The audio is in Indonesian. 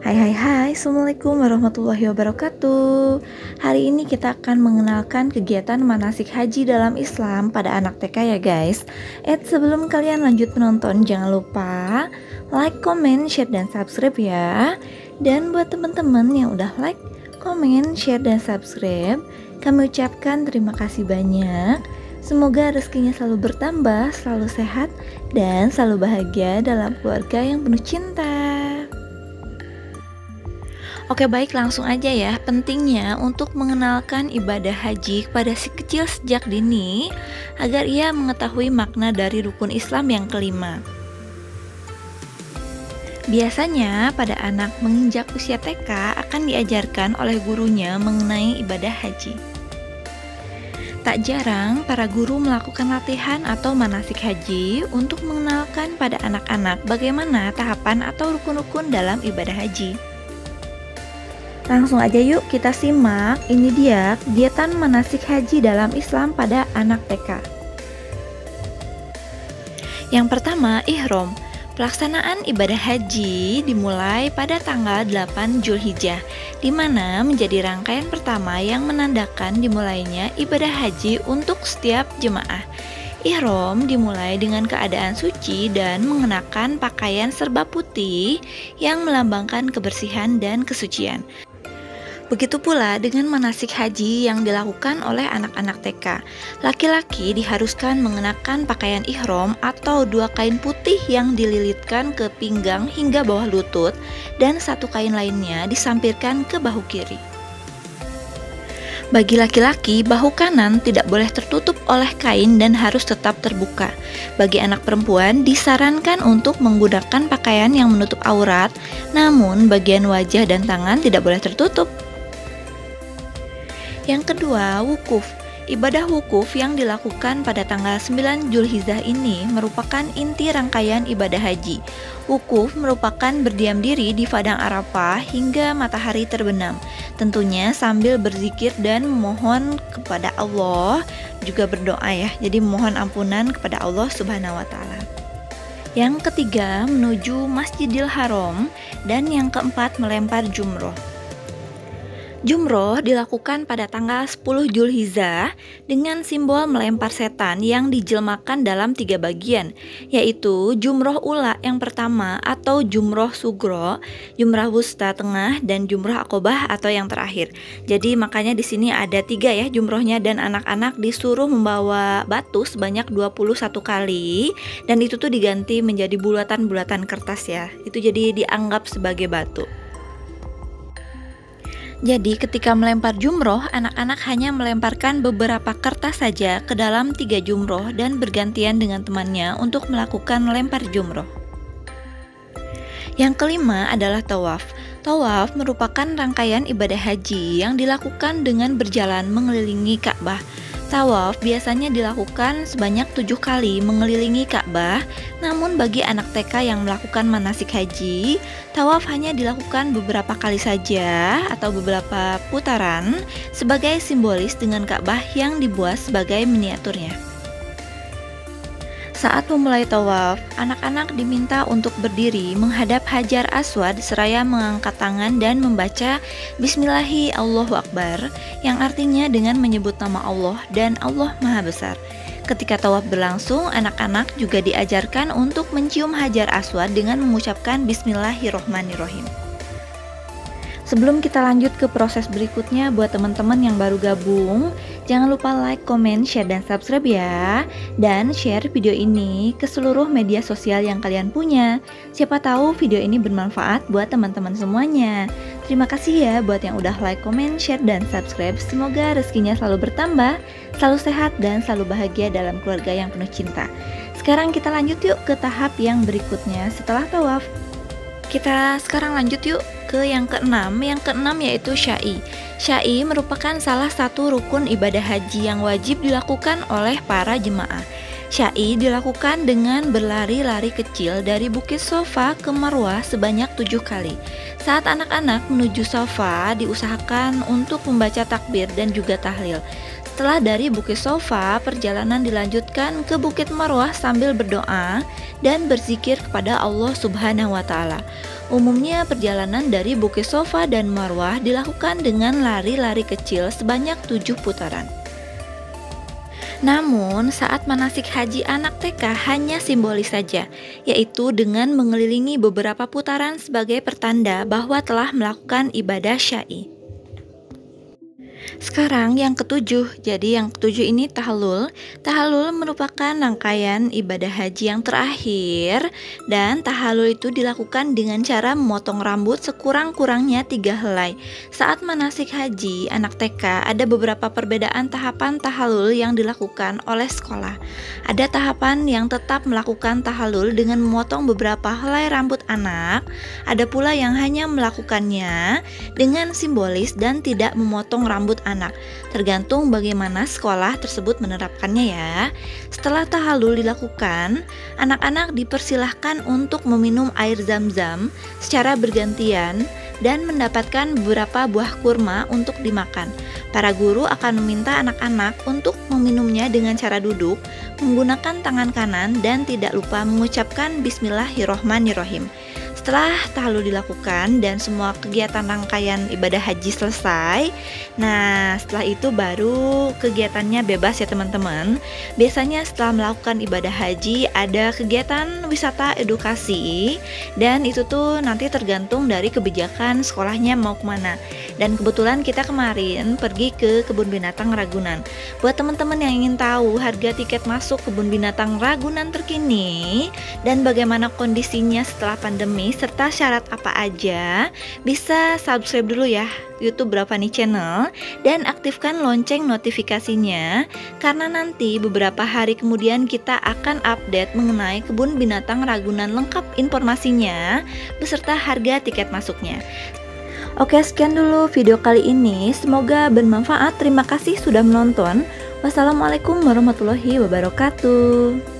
Hai, Assalamualaikum warahmatullahi wabarakatuh. Hari ini kita akan mengenalkan kegiatan manasik haji dalam Islam pada anak TK ya guys. Sebelum kalian lanjut menonton, jangan lupa like, comment, share, dan subscribe ya. Dan buat teman-teman yang udah like, comment, share, dan subscribe, kami ucapkan terima kasih banyak. Semoga rezekinya selalu bertambah, selalu sehat, dan selalu bahagia dalam keluarga yang penuh cinta. Oke baik, langsung aja ya. Pentingnya untuk mengenalkan ibadah haji kepada si kecil sejak dini agar ia mengetahui makna dari rukun Islam yang kelima. Biasanya pada anak menginjak usia TK akan diajarkan oleh gurunya mengenai ibadah haji. Tak jarang para guru melakukan latihan atau manasik haji untuk mengenalkan pada anak-anak bagaimana tahapan atau rukun-rukun dalam ibadah haji. Langsung aja yuk kita simak, ini dia kegiatan manasik haji dalam Islam pada anak TK. Yang pertama, ihram. Pelaksanaan ibadah haji dimulai pada tanggal 8 Zulhijjah, di mana menjadi rangkaian pertama yang menandakan dimulainya ibadah haji untuk setiap jemaah. Ihram dimulai dengan keadaan suci dan mengenakan pakaian serba putih yang melambangkan kebersihan dan kesucian. Begitu pula dengan manasik haji yang dilakukan oleh anak-anak TK. Laki-laki diharuskan mengenakan pakaian ihram atau 2 kain putih yang dililitkan ke pinggang hingga bawah lutut dan 1 kain lainnya disampirkan ke bahu kiri. Bagi laki-laki, bahu kanan tidak boleh tertutup oleh kain dan harus tetap terbuka. Bagi anak perempuan, disarankan untuk menggunakan pakaian yang menutup aurat, namun bagian wajah dan tangan tidak boleh tertutup. Yang kedua, wukuf. Ibadah wukuf yang dilakukan pada tanggal 9 Zulhijjah ini merupakan inti rangkaian ibadah haji. Wukuf merupakan berdiam diri di padang Arafah hingga matahari terbenam, tentunya sambil berzikir dan memohon kepada Allah, juga berdoa ya, jadi memohon ampunan kepada Allah Subhanahu wa Ta'ala. Yang ketiga, menuju Masjidil Haram, dan yang keempat, melempar jumroh. Jumroh dilakukan pada tanggal 10 Zulhijjah dengan simbol melempar setan yang dijelmakan dalam 3 bagian, yaitu jumroh ula yang pertama atau jumroh sugro, jumroh wusta tengah, dan jumroh akobah atau yang terakhir. Jadi makanya di sini ada 3 ya jumrohnya, dan anak-anak disuruh membawa batu sebanyak 21 kali, dan itu tuh diganti menjadi bulatan-bulatan kertas ya. Itu jadi dianggap sebagai batu. Jadi ketika melempar jumroh, anak-anak hanya melemparkan beberapa kertas saja ke dalam 3 jumroh dan bergantian dengan temannya untuk melakukan lempar jumroh. Yang kelima adalah tawaf. Tawaf merupakan rangkaian ibadah haji yang dilakukan dengan berjalan mengelilingi Ka'bah. Tawaf biasanya dilakukan sebanyak 7 kali mengelilingi Ka'bah, namun bagi anak TK yang melakukan manasik haji, tawaf hanya dilakukan beberapa kali saja atau beberapa putaran sebagai simbolis dengan Ka'bah yang dibuat sebagai miniaturnya. Saat memulai tawaf, anak-anak diminta untuk berdiri menghadap Hajar Aswad seraya mengangkat tangan dan membaca Bismillahi Allahu Akbar, yang artinya dengan menyebut nama Allah dan Allah Maha Besar. Ketika tawaf berlangsung, anak-anak juga diajarkan untuk mencium Hajar Aswad dengan mengucapkan Bismillahirrohmanirrohim. Sebelum kita lanjut ke proses berikutnya, buat teman-teman yang baru gabung, jangan lupa like, comment, share, dan subscribe ya. Dan share video ini ke seluruh media sosial yang kalian punya. Siapa tahu video ini bermanfaat buat teman-teman semuanya. Terima kasih ya buat yang udah like, comment, share, dan subscribe. Semoga rezekinya selalu bertambah, selalu sehat, dan selalu bahagia dalam keluarga yang penuh cinta. Sekarang kita lanjut yuk ke tahap yang berikutnya setelah tawaf. Kita sekarang lanjut yuk ke yang keenam. Yang keenam yaitu syai. Syai merupakan salah satu rukun ibadah haji yang wajib dilakukan oleh para jemaah. Syai dilakukan dengan berlari-lari kecil dari Bukit Sofa ke Marwah sebanyak 7 kali. Saat anak-anak menuju Sofa, diusahakan untuk membaca takbir dan juga tahlil. Setelah dari Bukit Sofa, perjalanan dilanjutkan ke Bukit Marwah sambil berdoa dan berzikir kepada Allah Subhanahu wa Ta'ala. Umumnya perjalanan dari Bukit Sofa dan Marwah dilakukan dengan lari-lari kecil sebanyak 7 putaran. Namun, saat manasik haji anak TK hanya simbolis saja, yaitu dengan mengelilingi beberapa putaran sebagai pertanda bahwa telah melakukan ibadah syai. Sekarang yang ketujuh, jadi yang ketujuh ini tahallul. Tahallul merupakan rangkaian ibadah haji yang terakhir, dan tahallul itu dilakukan dengan cara memotong rambut sekurang-kurangnya 3 helai. Saat manasik haji anak TK ada beberapa perbedaan tahapan tahallul yang dilakukan oleh sekolah. Ada tahapan yang tetap melakukan tahallul dengan memotong beberapa helai rambut anak, ada pula yang hanya melakukannya dengan simbolis dan tidak memotong rambut anak, tergantung bagaimana sekolah tersebut menerapkannya ya. Setelah tahallul dilakukan, anak-anak dipersilahkan untuk meminum air zam-zam secara bergantian dan mendapatkan beberapa buah kurma untuk dimakan. Para guru akan meminta anak-anak untuk meminumnya dengan cara duduk, menggunakan tangan kanan dan tidak lupa mengucapkan Bismillahirrohmanirrohim. Setelah tahallul dilakukan dan semua kegiatan rangkaian ibadah haji selesai, nah setelah itu baru kegiatannya bebas ya teman-teman. Biasanya setelah melakukan ibadah haji ada kegiatan wisata edukasi, dan itu tuh nanti tergantung dari kebijakan sekolahnya mau kemana. Dan kebetulan kita kemarin pergi ke kebun binatang Ragunan. Buat teman-teman yang ingin tahu harga tiket masuk kebun binatang Ragunan terkini dan bagaimana kondisinya setelah pandemi serta syarat apa aja, bisa subscribe dulu ya YouTube Bravani Channel dan aktifkan lonceng notifikasinya, karena nanti beberapa hari kemudian kita akan update mengenai kebun binatang Ragunan lengkap informasinya beserta harga tiket masuknya. Oke, sekian dulu video kali ini, semoga bermanfaat. Terima kasih sudah menonton. Wassalamualaikum warahmatullahi wabarakatuh.